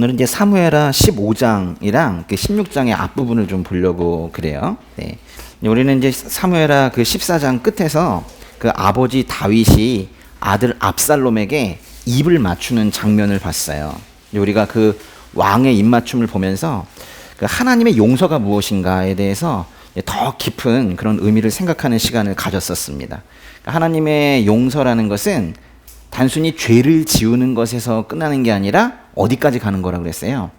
오늘은 이제 사무엘하 15장이랑 그 16장의 앞부분을 좀 보려고 그래요. 네. 우리는 이제 사무엘하 그 14장 끝에서 그 아버지 다윗이 아들 압살롬에게 입을 맞추는 장면을 봤어요. 우리가 그 왕의 입맞춤을 보면서 그 하나님의 용서가 무엇인가에 대해서 더 깊은 그런 의미를 생각하는 시간을 가졌었습니다. 하나님의 용서라는 것은 단순히 죄를 지우는 것에서 끝나는 게 아니라 어디까지 가는 거라고 그랬어요?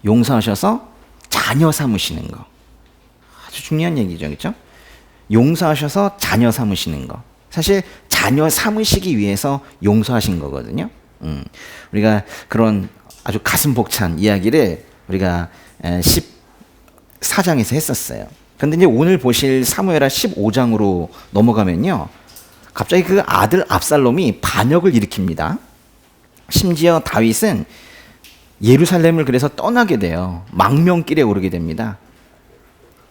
용서하셔서 자녀 삼으시는 거. 아주 중요한 얘기죠, 그렇죠? 용서하셔서 자녀 삼으시는 거. 사실 자녀 삼으시기 위해서 용서하신 거거든요. 우리가 그런 아주 가슴 벅찬 이야기를 우리가 14장에서 했었어요. 그런데 이제 오늘 보실 사무엘하 15장으로 넘어가면요, 갑자기 그 아들 압살롬이 반역을 일으킵니다. 심지어 다윗은 예루살렘을 그래서 떠나게 돼요. 망명길에 오르게 됩니다.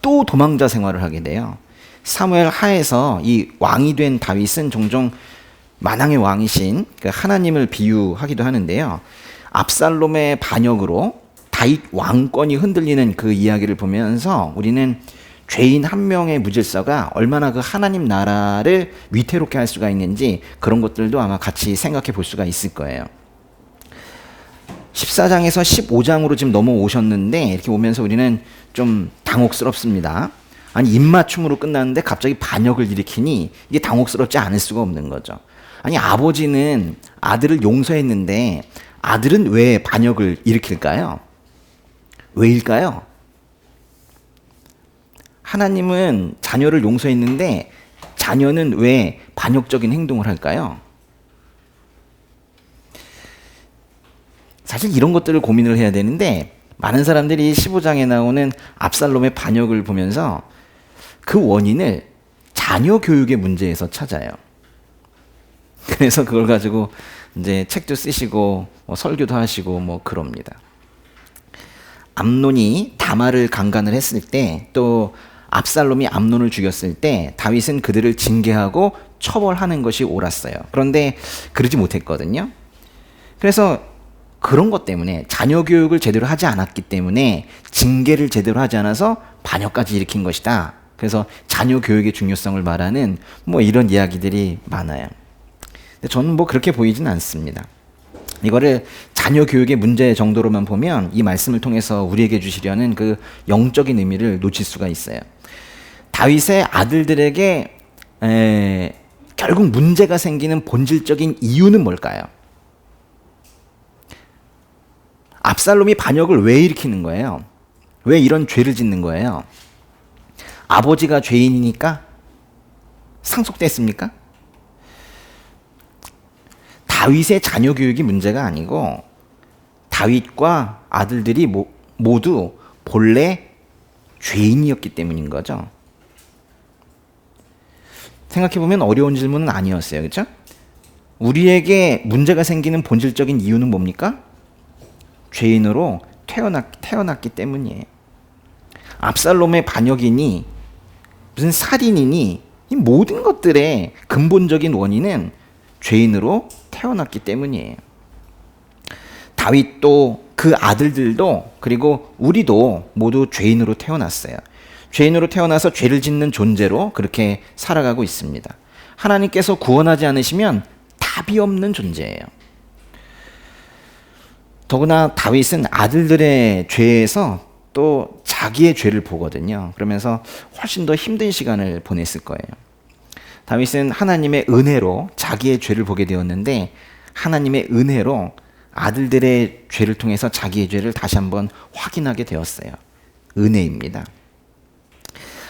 또 도망자 생활을 하게 돼요. 사무엘 하에서 이 왕이 된 다윗은 종종 만왕의 왕이신 그 하나님을 비유하기도 하는데요. 압살롬의 반역으로 다윗 왕권이 흔들리는 그 이야기를 보면서 우리는 죄인 한 명의 무질서가 얼마나 그 하나님 나라를 위태롭게 할 수가 있는지 그런 것들도 아마 같이 생각해 볼 수가 있을 거예요. 14장에서 15장으로 지금 넘어오셨는데 이렇게 오면서 우리는 좀 당혹스럽습니다. 아니, 입맞춤으로 끝났는데 갑자기 반역을 일으키니 이게 당혹스럽지 않을 수가 없는 거죠. 아니, 아버지는 아들을 용서했는데 아들은 왜 반역을 일으킬까요? 왜일까요? 하나님은 자녀를 용서했는데 자녀는 왜 반역적인 행동을 할까요? 사실 이런 것들을 고민을 해야 되는데 많은 사람들이 15장에 나오는 압살롬의 반역을 보면서 그 원인을 자녀 교육의 문제에서 찾아요. 그래서 그걸 가지고 이제 책도 쓰시고 뭐 설교도 하시고 뭐 그럽니다. 암논이 다말을 강간을 했을 때, 또 압살롬이 암논을 죽였을 때 다윗은 그들을 징계하고 처벌하는 것이 옳았어요. 그런데 그러지 못했거든요. 그래서 그런 것 때문에 자녀 교육을 제대로 하지 않았기 때문에 징계를 제대로 하지 않아서 반역까지 일으킨 것이다. 그래서 자녀 교육의 중요성을 말하는 뭐 이런 이야기들이 많아요. 근데 저는 뭐 그렇게 보이진 않습니다. 이거를 자녀 교육의 문제 정도로만 보면 이 말씀을 통해서 우리에게 주시려는 그 영적인 의미를 놓칠 수가 있어요. 다윗의 아들들에게 결국 문제가 생기는 본질적인 이유는 뭘까요? 압살롬이 반역을 왜 일으키는 거예요? 왜 이런 죄를 짓는 거예요? 아버지가 죄인이니까 상속됐습니까? 다윗의 자녀 교육이 문제가 아니고 다윗과 아들들이 모두 본래 죄인이었기 때문인 거죠. 생각해보면 어려운 질문은 아니었어요. 그렇죠? 우리에게 문제가 생기는 본질적인 이유는 뭡니까? 죄인으로 태어났기 때문이에요. 압살롬의 반역이니 무슨 살인이니 이 모든 것들의 근본적인 원인은 죄인으로 태어났기 때문이에요. 다윗도 그 아들들도 그리고 우리도 모두 죄인으로 태어났어요. 죄인으로 태어나서 죄를 짓는 존재로 그렇게 살아가고 있습니다. 하나님께서 구원하지 않으시면 답이 없는 존재예요. 더구나 다윗은 아들들의 죄에서 또 자기의 죄를 보거든요. 그러면서 훨씬 더 힘든 시간을 보냈을 거예요. 다윗은 하나님의 은혜로 자기의 죄를 보게 되었는데 하나님의 은혜로 아들들의 죄를 통해서 자기의 죄를 다시 한번 확인하게 되었어요. 은혜입니다.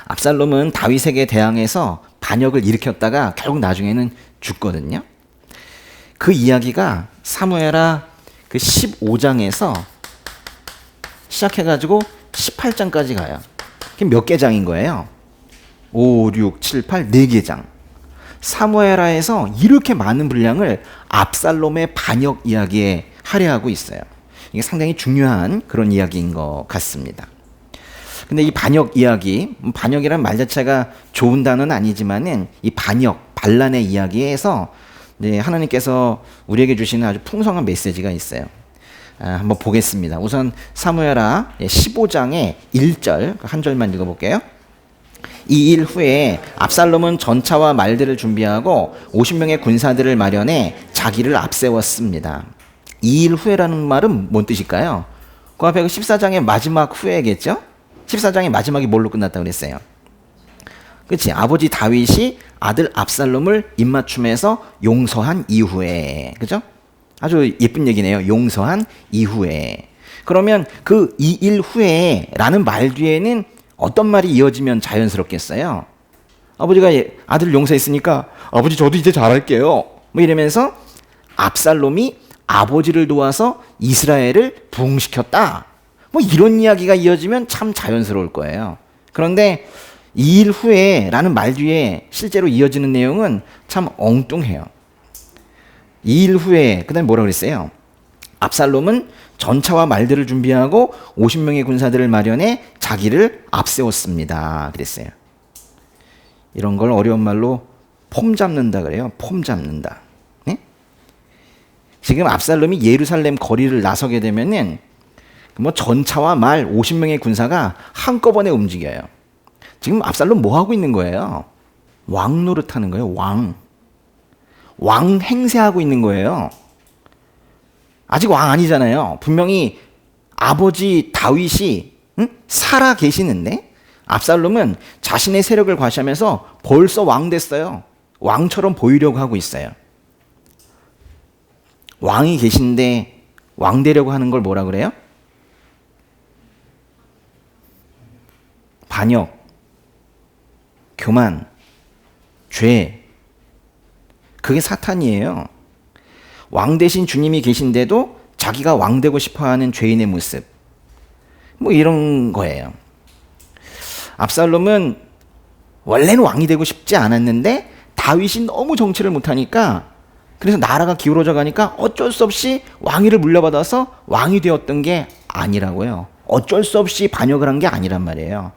압살롬은 다윗에게 대항해서 반역을 일으켰다가 결국 나중에는 죽거든요. 그 이야기가 사무엘하 그 15장에서 시작해가지고 18장까지 가요. 그게 몇 개장인 거예요? 5, 6, 7, 8, 4개 장. 사무엘하에서 이렇게 많은 분량을 압살롬의 반역 이야기에 할애하고 있어요. 이게 상당히 중요한 그런 이야기인 것 같습니다. 근데 이 반역 이야기, 반역이란 말 자체가 좋은 단어는 아니지만은 이 반역, 반란의 이야기에서 하나님께서 우리에게 주시는 아주 풍성한 메시지가 있어요. 한번 보겠습니다. 우선 사무엘하 15장의 1절 한 절만 읽어볼게요. 이 일 후에 압살롬은 전차와 말들을 준비하고 50명의 군사들을 마련해 자기를 앞세웠습니다. 이 일 후에라는 말은 뭔 뜻일까요? 그 앞에 14장의 마지막 후에겠죠? 14장의 마지막이 뭘로 끝났다고 그랬어요? 그렇지. 아버지 다윗이 아들 압살롬을 입맞춤해서 용서한 이후에. 그죠? 아주 예쁜 얘기네요. 용서한 이후에. 그러면 그 이 일 후에 라는 말 뒤에는 어떤 말이 이어지면 자연스럽겠어요? 아버지가 아들을 용서했으니까 아버지 저도 이제 잘할게요. 뭐 이러면서 압살롬이 아버지를 도와서 이스라엘을 부흥시켰다. 뭐 이런 이야기가 이어지면 참 자연스러울 거예요. 그런데 이 일 후에 라는 말 뒤에 실제로 이어지는 내용은 참 엉뚱해요. 이 일 후에 그 다음에 뭐라고 그랬어요? 압살롬은 전차와 말들을 준비하고 50명의 군사들을 마련해 자기를 앞세웠습니다. 그랬어요. 이런 걸 어려운 말로 폼 잡는다 그래요. 폼 잡는다. 네? 지금 압살롬이 예루살렘 거리를 나서게 되면은 뭐 전차와 말 50명의 군사가 한꺼번에 움직여요. 지금 압살롬 뭐 하고 있는 거예요? 왕 노릇하는 거예요. 왕 행세하고 있는 거예요. 아직 왕 아니잖아요. 분명히 아버지 다윗이 살아 계시는데 압살롬은 자신의 세력을 과시하면서 벌써 왕 됐어요. 왕처럼 보이려고 하고 있어요. 왕이 계신데 왕 되려고 하는 걸 뭐라 그래요? 반역, 교만, 죄. 그게 사탄이에요. 왕 대신 주님이 계신데도 자기가 왕 되고 싶어하는 죄인의 모습. 뭐 이런 거예요. 압살롬은 원래는 왕이 되고 싶지 않았는데 다윗이 너무 정치를 못하니까 그래서 나라가 기울어져 가니까 어쩔 수 없이 왕위를 물려받아서 왕이 되었던 게 아니라고요. 어쩔 수 없이 반역을 한 게 아니란 말이에요.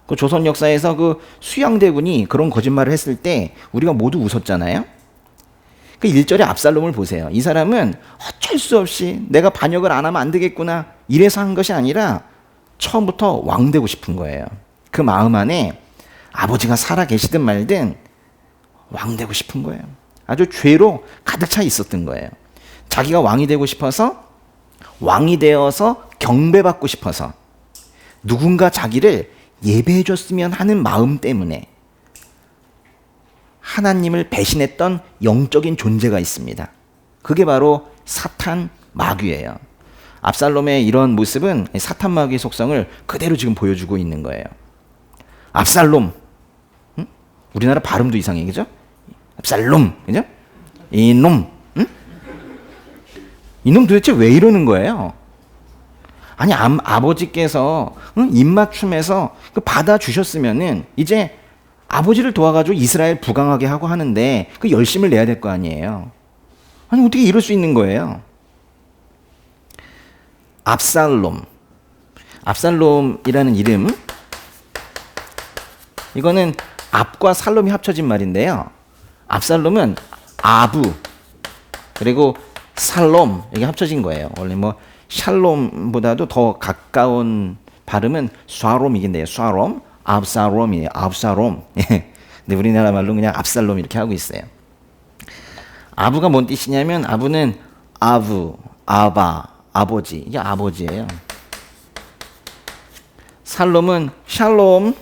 그 조선 역사에서 그 수양대군이 그런 거짓말을 했을 때 우리가 모두 웃었잖아요. 그 1절에 압살롬을 보세요. 이 사람은 어쩔 수 없이 내가 반역을 안 하면 안 되겠구나 이래서 한 것이 아니라 처음부터 왕 되고 싶은 거예요. 그 마음 안에 아버지가 살아 계시든 말든 왕 되고 싶은 거예요. 아주 죄로 가득 차 있었던 거예요. 자기가 왕이 되고 싶어서, 왕이 되어서 경배받고 싶어서, 누군가 자기를 예배해 줬으면 하는 마음 때문에 하나님을 배신했던 영적인 존재가 있습니다. 그게 바로 사탄 마귀예요. 압살롬의 이런 모습은 사탄 마귀의 속성을 그대로 지금 보여주고 있는 거예요. 압살롬, 응? 우리나라 발음도 이상해, 그죠? 압살롬, 그죠? 이놈, 응? 이놈 도대체 왜 이러는 거예요? 아니 아버지께서 입맞춤해서 받아주셨으면은 이제 아버지를 도와가지고 이스라엘 부강하게 하고 하는데 그 열심을 내야 될 거 아니에요. 아니 어떻게 이럴 수 있는 거예요? 압살롬이라는 이름, 이거는 압과 살롬이 합쳐진 말인데요. 압살롬은 아부 그리고 살롬 이게 합쳐진 거예요. 원래 뭐 샬롬보다도 더 가까운 발음은 쏴롬이긴데요. 쏴롬, 압살롬이에요. 압살롬. 근데 우리나라 말로 그냥 압살롬 이렇게 하고 있어요. 아부가 뭔 뜻이냐면 아부는 아부, 아바, 아버지. 이게 아버지예요. 살롬은 샬롬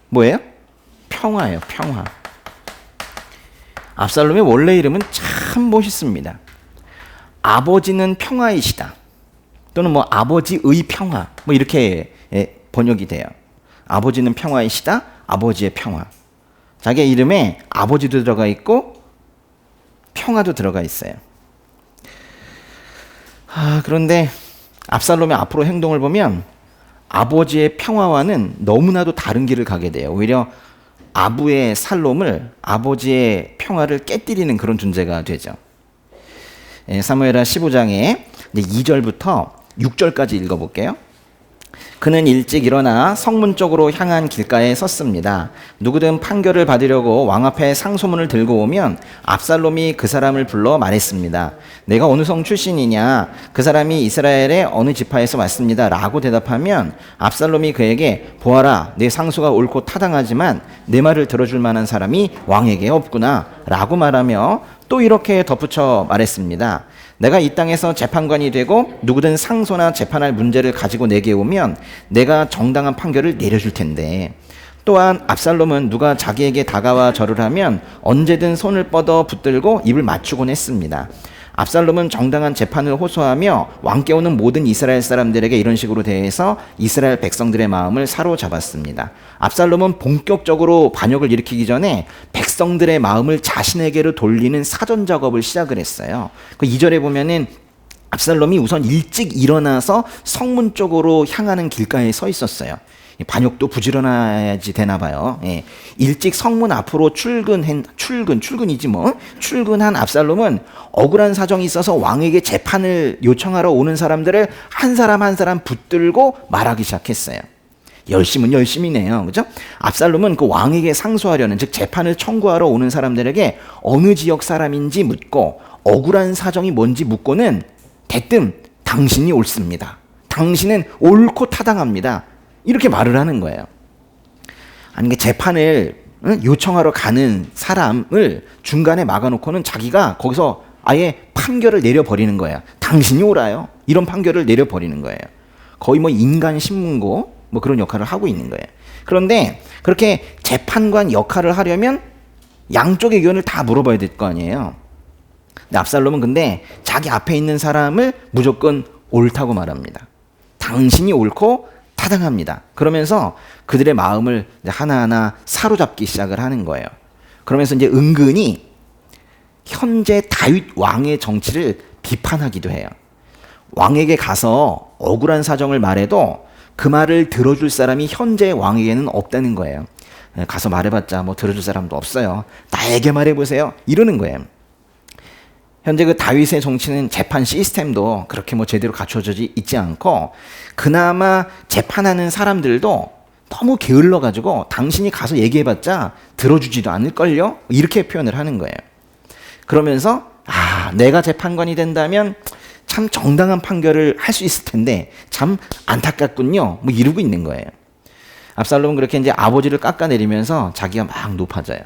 뭐예요? 평화예요. 평화. 압살롬의 원래 이름은 참 멋있습니다. 아버지는 평화이시다. 또는 뭐 아버지의 평화 뭐 이렇게 번역이 돼요. 아버지는 평화이시다. 아버지의 평화. 자기의 이름에 아버지도 들어가 있고 평화도 들어가 있어요. 그런데 압살롬의 앞으로 행동을 보면 아버지의 평화와는 너무나도 다른 길을 가게 돼요. 오히려 아부의 살롬을 아버지의 평화를 깨뜨리는 그런 존재가 되죠. 사무엘하 15장에 2절부터 6절까지 읽어볼게요. 그는 일찍 일어나 성문 쪽으로 향한 길가에 섰습니다. 누구든 판결을 받으려고 왕 앞에 상소문을 들고 오면 압살롬이 그 사람을 불러 말했습니다. 내가 어느 성 출신이냐? 그 사람이 이스라엘의 어느 지파에서 왔습니다. 라고 대답하면 압살롬이 그에게 보아라, 내 상소가 옳고 타당하지만 내 말을 들어줄 만한 사람이 왕에게 없구나 라고 말하며 또 이렇게 덧붙여 말했습니다. 내가 이 땅에서 재판관이 되고 누구든 상소나 재판할 문제를 가지고 내게 오면 내가 정당한 판결을 내려줄 텐데, 또한 압살롬은 누가 자기에게 다가와 절을 하면 언제든 손을 뻗어 붙들고 입을 맞추곤 했습니다. 압살롬은 정당한 재판을 호소하며 왕께 오는 모든 이스라엘 사람들에게 이런 식으로 대해서 이스라엘 백성들의 마음을 사로잡았습니다. 압살롬은 본격적으로 반역을 일으키기 전에 백성들의 마음을 자신에게로 돌리는 사전 작업을 시작을 했어요. 그 2절에 보면은 압살롬이 우선 일찍 일어나서 성문 쪽으로 향하는 길가에 서 있었어요. 반역도 부지런해야지 되나 봐요. 예. 일찍 성문 앞으로 출근이지 뭐. 출근한 압살롬은 억울한 사정이 있어서 왕에게 재판을 요청하러 오는 사람들을 한 사람 한 사람 붙들고 말하기 시작했어요. 열심은 열심이네요. 그죠? 압살롬은 그 왕에게 상소하려는, 즉 재판을 청구하러 오는 사람들에게 어느 지역 사람인지 묻고 억울한 사정이 뭔지 묻고는 대뜸 당신이 옳습니다. 당신은 옳고 타당합니다. 이렇게 말을 하는 거예요. 아니, 재판을 요청하러 가는 사람을 중간에 막아놓고는 자기가 거기서 아예 판결을 내려버리는 거예요. 당신이 옳아요. 이런 판결을 내려버리는 거예요. 거의 뭐 인간 신문고 뭐 그런 역할을 하고 있는 거예요. 그런데 그렇게 재판관 역할을 하려면 양쪽의 의견을 다 물어봐야 될 거 아니에요. 근데 압살롬은 근데 자기 앞에 있는 사람을 무조건 옳다고 말합니다. 당신이 옳고 타당합니다. 그러면서 그들의 마음을 하나하나 사로잡기 시작을 하는 거예요. 그러면서 이제 은근히 현재 다윗 왕의 정치를 비판하기도 해요. 왕에게 가서 억울한 사정을 말해도 그 말을 들어줄 사람이 현재 왕에게는 없다는 거예요. 가서 말해봤자 뭐 들어줄 사람도 없어요. 나에게 말해보세요. 이러는 거예요. 현재 그 다윗의 정치는 재판 시스템도 그렇게 뭐 제대로 갖춰져 있지 않고, 그나마 재판하는 사람들도 너무 게을러가지고 당신이 가서 얘기해봤자 들어주지도 않을걸요? 이렇게 표현을 하는 거예요. 그러면서 내가 재판관이 된다면 참 정당한 판결을 할 수 있을 텐데 참 안타깝군요. 뭐 이러고 있는 거예요. 압살롬은 그렇게 이제 아버지를 깎아내리면서 자기가 막 높아져요.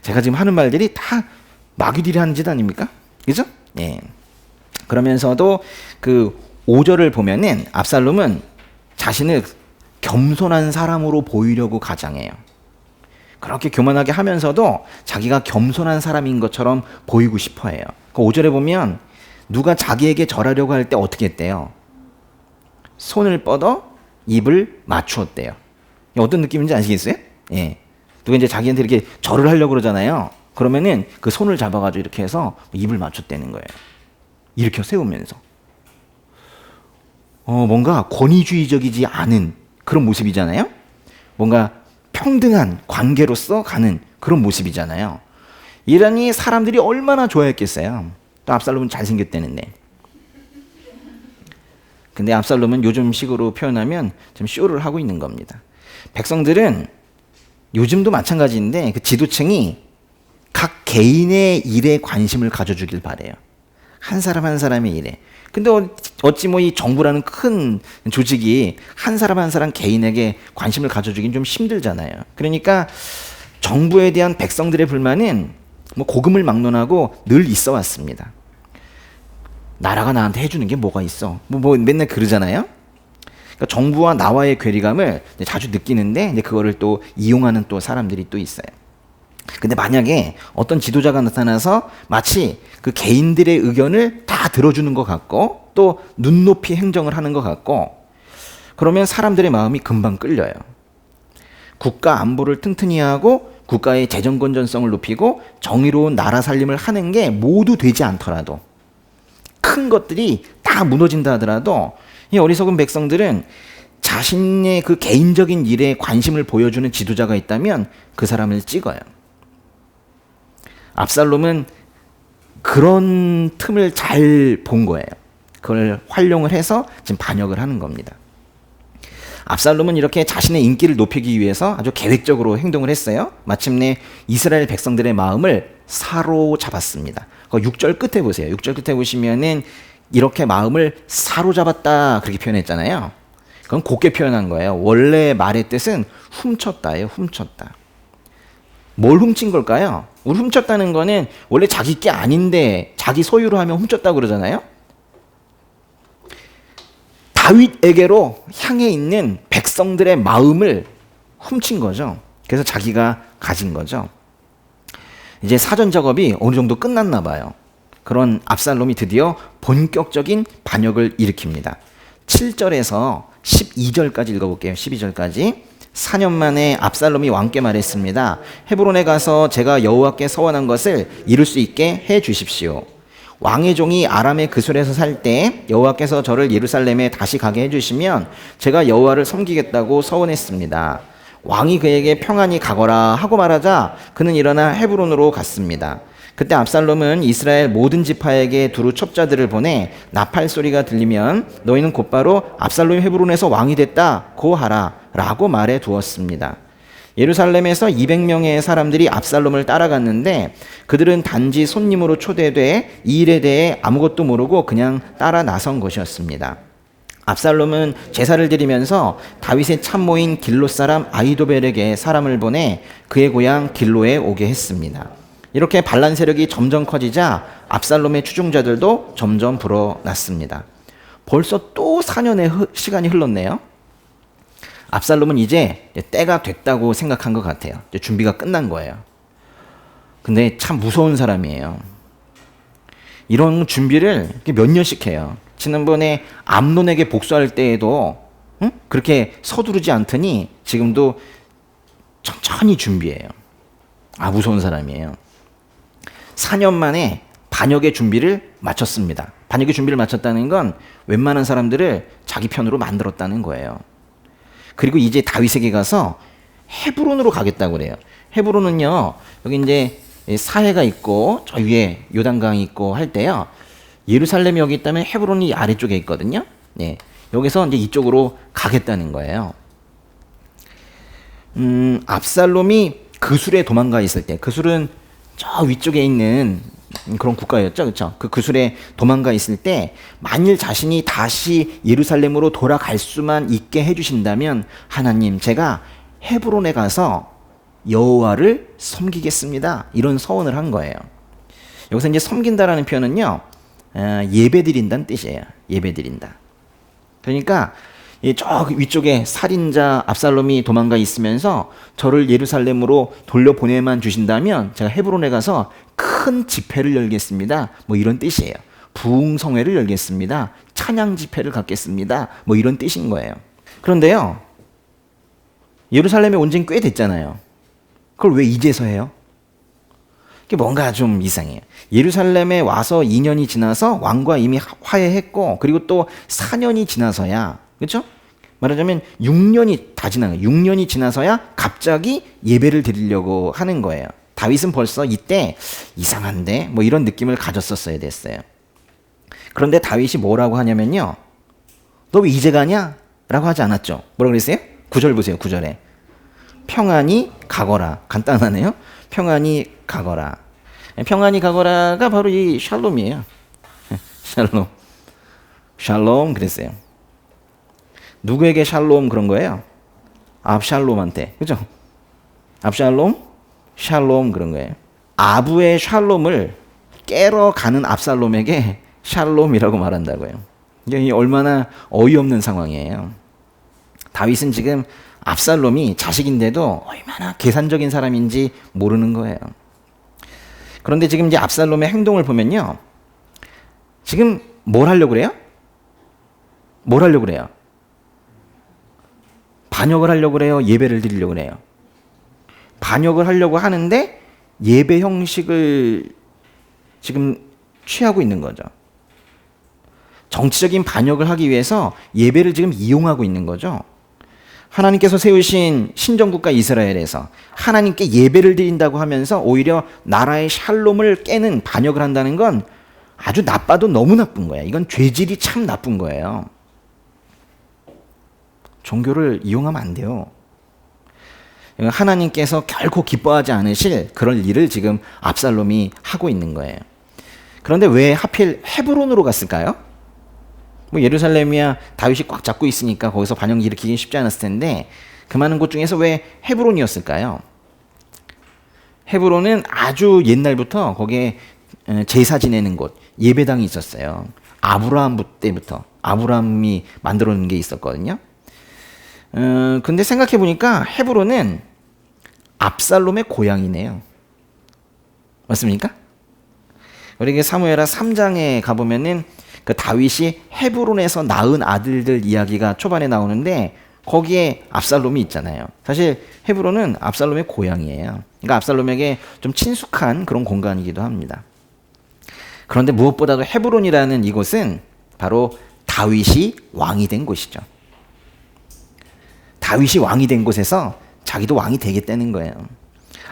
제가 지금 하는 말들이 다 마귀들이 하는 짓 아닙니까? 그죠? 예. 그러면서도 그 5절을 보면은 압살롬은 자신을 겸손한 사람으로 보이려고 가장해요. 그렇게 교만하게 하면서도 자기가 겸손한 사람인 것처럼 보이고 싶어 해요. 그 5절에 보면 누가 자기에게 절하려고 할 때 어떻게 했대요? 손을 뻗어 입을 맞추었대요. 어떤 느낌인지 아시겠어요? 예. 누가 이제 자기한테 이렇게 절을 하려고 그러잖아요. 그러면은 그 손을 잡아가지고 이렇게 해서 입을 맞췄다는 거예요. 이렇게 세우면서. 뭔가 권위주의적이지 않은 그런 모습이잖아요. 뭔가 평등한 관계로서 가는 그런 모습이잖아요. 이러니 사람들이 얼마나 좋아했겠어요. 또 압살롬은 잘생겼다는데. 근데 압살롬은 요즘식으로 표현하면 좀 쇼를 하고 있는 겁니다. 백성들은 요즘도 마찬가지인데 그 지도층이 각 개인의 일에 관심을 가져주길 바래요. 한 사람 한 사람의 일에. 근데 어찌 뭐 이 정부라는 큰 조직이 한 사람 한 사람 개인에게 관심을 가져주긴 좀 힘들잖아요. 그러니까 정부에 대한 백성들의 불만은 뭐 고금을 막론하고 늘 있어 왔습니다. 나라가 나한테 해주는 게 뭐가 있어? 뭐 맨날 그러잖아요. 그러니까 정부와 나와의 괴리감을 자주 느끼는데 이제 그거를 또 이용하는 또 사람들이 또 있어요. 근데 만약에 어떤 지도자가 나타나서 마치 그 개인들의 의견을 다 들어주는 것 같고 또 눈높이 행정을 하는 것 같고, 그러면 사람들의 마음이 금방 끌려요. 국가 안보를 튼튼히 하고 국가의 재정 건전성을 높이고 정의로운 나라 살림을 하는 게 모두 되지 않더라도, 큰 것들이 다 무너진다 하더라도 이 어리석은 백성들은 자신의 그 개인적인 일에 관심을 보여주는 지도자가 있다면 그 사람을 찍어요. 압살롬은 그런 틈을 잘 본 거예요. 그걸 활용을 해서 지금 반역을 하는 겁니다. 압살롬은 이렇게 자신의 인기를 높이기 위해서 아주 계획적으로 행동을 했어요. 마침내 이스라엘 백성들의 마음을 사로잡았습니다. 6절 끝에 보세요. 6절 끝에 보시면은 이렇게 마음을 사로잡았다 그렇게 표현했잖아요. 그건 곱게 표현한 거예요. 원래 말의 뜻은 훔쳤다예요. 훔쳤다. 뭘 훔친 걸까요? 우리 훔쳤다는 거는 원래 자기 게 아닌데 자기 소유로 하면 훔쳤다고 그러잖아요. 다윗에게로 향해 있는 백성들의 마음을 훔친 거죠. 그래서 자기가 가진 거죠. 이제 사전 작업이 어느 정도 끝났나 봐요. 그런 압살롬이 드디어 본격적인 반역을 일으킵니다. 7절에서 12절까지 읽어볼게요. 12절까지. 4년 만에 압살롬이 왕께 말했습니다. 헤브론에 가서 제가 여호와께 서원한 것을 이룰 수 있게 해 주십시오. 왕의 종이 아람의 그술에서 살 때 여호와께서 저를 예루살렘에 다시 가게 해주시면 제가 여호와를 섬기겠다고 서원했습니다. 왕이 그에게 평안히 가거라 하고 말하자 그는 일어나 헤브론으로 갔습니다. 그때 압살롬은 이스라엘 모든 지파에게 두루 첩자들을 보내 나팔 소리가 들리면 너희는 곧바로 압살롬이 헤브론에서 왕이 됐다고 하라 라고 말해 두었습니다. 예루살렘에서 200명의 사람들이 압살롬을 따라갔는데 그들은 단지 손님으로 초대돼 이 일에 대해 아무것도 모르고 그냥 따라 나선 것이었습니다. 압살롬은 제사를 드리면서 다윗의 참모인 길로 사람 아히도벨에게 사람을 보내 그의 고향 길로에 오게 했습니다. 이렇게 반란 세력이 점점 커지자 압살롬의 추종자들도 점점 불어났습니다. 벌써 또 4년의 시간이 흘렀네요. 압살롬은 이제 때가 됐다고 생각한 것 같아요. 이제 준비가 끝난 거예요. 근데 참 무서운 사람이에요. 이런 준비를 몇 년씩 해요. 지난번에 암논에게 복수할 때에도 그렇게 서두르지 않더니 지금도 천천히 준비해요. 무서운 사람이에요. 4년 만에 반역의 준비를 마쳤습니다. 반역의 준비를 마쳤다는 건 웬만한 사람들을 자기 편으로 만들었다는 거예요. 그리고 이제 다윗에게 가서 헤브론으로 가겠다고 그래요. 헤브론은요, 여기 이제 사해가 있고 저 위에 요단강이 있고 할 때요. 예루살렘이 여기 있다면 헤브론이 아래쪽에 있거든요. 네, 여기서 이제 이쪽으로 가겠다는 거예요. 압살롬이 그술에 도망가 있을 때, 그술은 저 위쪽에 있는 그런 국가였죠, 그렇죠? 그 그술에 도망가 있을 때 만일 자신이 다시 예루살렘으로 돌아갈 수만 있게 해주신다면 하나님, 제가 헤브론에 가서 여호와를 섬기겠습니다. 이런 서원을 한 거예요. 여기서 이제 섬긴다라는 표현은요, 예배드린다는 뜻이에요. 예배드린다. 그러니까 저 위쪽에 살인자 압살롬이 도망가 있으면서 저를 예루살렘으로 돌려보내만 주신다면 제가 헤브론에 가서 큰 집회를 열겠습니다. 뭐 이런 뜻이에요. 부흥성회를 열겠습니다. 찬양 집회를 갖겠습니다. 뭐 이런 뜻인 거예요. 그런데요, 예루살렘에 온 지는 꽤 됐잖아요. 그걸 왜 이제서 해요? 그게 뭔가 좀 이상해요. 예루살렘에 와서 2년이 지나서 왕과 이미 화해했고, 그리고 또 4년이 지나서야, 그렇죠? 말하자면 6년이 다 지난 거예요. 6년이 지나서야 갑자기 예배를 드리려고 하는 거예요. 다윗은 벌써 이때 이상한데 뭐 이런 느낌을 가졌었어야 됐어요. 그런데 다윗이 뭐라고 하냐면요, 너 왜 이제 가냐? 라고 하지 않았죠. 뭐라고 그랬어요? 9절 보세요. 9절에 평안히 가거라. 간단하네요. 평안히 가거라. 평안히 가거라가 바로 이 샬롬이에요. 샬롬. 샬롬 그랬어요. 누구에게 샬롬 그런 거예요? 압샬롬한테. 그죠? 압샬롬, 샬롬 그런 거예요. 아부의 샬롬을 깨러 가는 압살롬에게 샬롬이라고 말한다고요. 이게 얼마나 어이없는 상황이에요. 다윗은 지금 압살롬이 자식인데도 얼마나 계산적인 사람인지 모르는 거예요. 그런데 지금 이제 압살롬의 행동을 보면요, 지금 뭘 하려고 그래요? 뭘 하려고 그래요? 반역을 하려고 그래요? 예배를 드리려고 그래요? 반역을 하려고 하는데 예배 형식을 지금 취하고 있는 거죠. 정치적인 반역을 하기 위해서 예배를 지금 이용하고 있는 거죠. 하나님께서 세우신 신정국가 이스라엘에서 하나님께 예배를 드린다고 하면서 오히려 나라의 샬롬을 깨는 반역을 한다는 건 아주 나빠도 너무 나쁜 거예요. 이건 죄질이 참 나쁜 거예요. 종교를 이용하면 안 돼요. 하나님께서 결코 기뻐하지 않으실 그런 일을 지금 압살롬이 하고 있는 거예요. 그런데 왜 하필 헤브론으로 갔을까요? 뭐 예루살렘이야 다윗이 꽉 잡고 있으니까 거기서 반영 일으키긴 쉽지 않았을 텐데 그 많은 곳 중에서 왜 헤브론이었을까요? 헤브론은 아주 옛날부터 거기에 제사 지내는 곳, 예배당이 있었어요. 아브라함 때부터 아브라함이 만들어 놓은 게 있었거든요. 근데 생각해 보니까 헤브론은 압살롬의 고향이네요. 맞습니까? 우리 사무엘하 3장에 가보면은 그 다윗이 헤브론에서 낳은 아들들 이야기가 초반에 나오는데 거기에 압살롬이 있잖아요. 사실 헤브론은 압살롬의 고향이에요. 그러니까 압살롬에게 좀 친숙한 그런 공간이기도 합니다. 그런데 무엇보다도 헤브론이라는 이곳은 바로 다윗이 왕이 된 곳이죠. 다윗이 왕이 된 곳에서 자기도 왕이 되겠다는 거예요.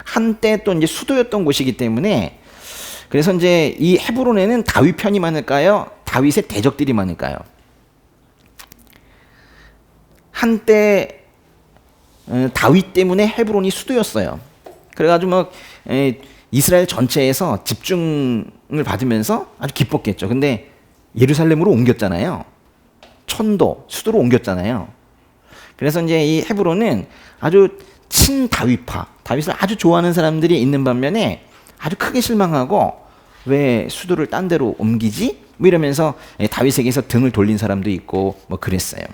한때 또 이제 수도였던 곳이기 때문에 그래서 이제 이 헤브론에는 다윗 편이 많을까요? 다윗의 대적들이 많을까요? 한때 다윗 때문에 헤브론이 수도였어요. 그래가지고 막 이스라엘 전체에서 집중을 받으면서 아주 기뻤겠죠. 근데 예루살렘으로 옮겼잖아요. 천도, 수도로 옮겼잖아요. 그래서 이제 이 헤브론은 아주 친다윗파, 다윗을 아주 좋아하는 사람들이 있는 반면에 아주 크게 실망하고 왜 수도를 딴 데로 옮기지? 뭐 이러면서 다윗에게서 등을 돌린 사람도 있고 뭐 그랬어요.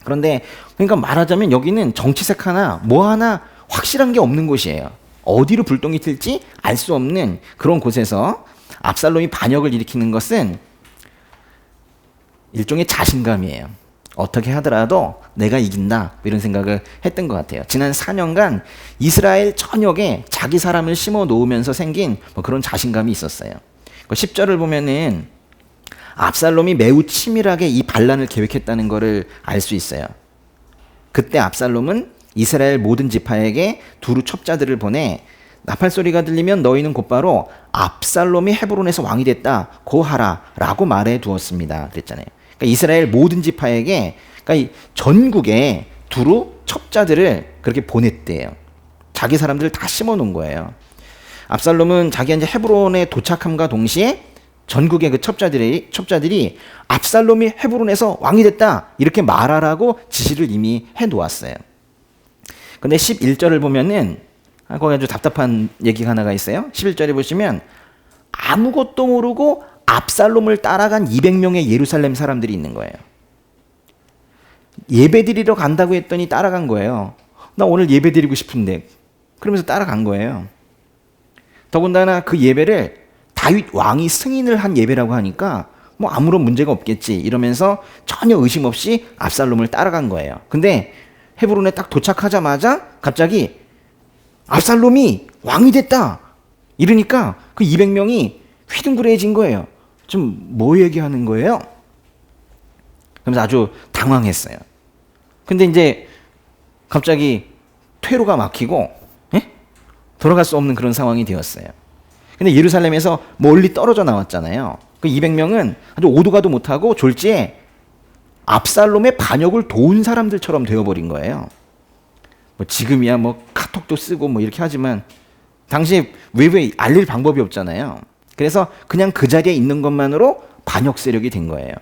그런데 그러니까 말하자면 여기는 정치색 하나 뭐 하나 확실한 게 없는 곳이에요. 어디로 불똥이 튈지 알 수 없는 그런 곳에서 압살롬이 반역을 일으키는 것은 일종의 자신감이에요. 어떻게 하더라도 내가 이긴다 이런 생각을 했던 것 같아요. 지난 4년간 이스라엘 전역에 자기 사람을 심어 놓으면서 생긴 뭐 그런 자신감이 있었어요. 10절을 보면은 압살롬이 매우 치밀하게 이 반란을 계획했다는 것을 알 수 있어요. 그때 압살롬은 이스라엘 모든 지파에게 두루 첩자들을 보내 나팔 소리가 들리면 너희는 곧바로 압살롬이 헤브론에서 왕이 됐다 고하라 라고 말해 두었습니다. 그랬잖아요. 그러니까 이스라엘 모든 지파에게 그러니까 전국에 두루 첩자들을 그렇게 보냈대요. 자기 사람들을 다 심어 놓은 거예요. 압살롬은 자기가 이제 헤브론에 도착함과 동시에 전국의 그 첩자들이 압살롬이 헤브론에서 왕이 됐다 이렇게 말하라고 지시를 이미 해 놓았어요. 근데 11절을 보면은 거기 아주 답답한 얘기가 하나가 있어요. 11절에 보시면 아무것도 모르고 압살롬을 따라간 200명의 예루살렘 사람들이 있는 거예요. 예배드리러 간다고 했더니 따라간 거예요. 나 오늘 예배드리고 싶은데 그러면서 따라간 거예요. 더군다나 그 예배를 다윗 왕이 승인을 한 예배라고 하니까 뭐 아무런 문제가 없겠지 이러면서 전혀 의심 없이 압살롬을 따라간 거예요. 근데 헤브론에 딱 도착하자마자 갑자기 압살롬이 왕이 됐다 이러니까 그 200명이 휘둥그레해진 거예요. 지금 뭐 얘기하는 거예요? 그러면서 아주 당황했어요. 근데 이제 갑자기 퇴로가 막히고 돌아갈 수 없는 그런 상황이 되었어요. 근데 예루살렘에서 멀리 떨어져 나왔잖아요. 그 200명은 아주 오도 가도 못하고 졸지에 압살롬의 반역을 도운 사람들처럼 되어버린 거예요. 뭐 지금이야 뭐 카톡도 쓰고 뭐 이렇게 하지만 당시 외부에 알릴 방법이 없잖아요. 그래서 그냥 그 자리에 있는 것만으로 반역 세력이 된 거예요.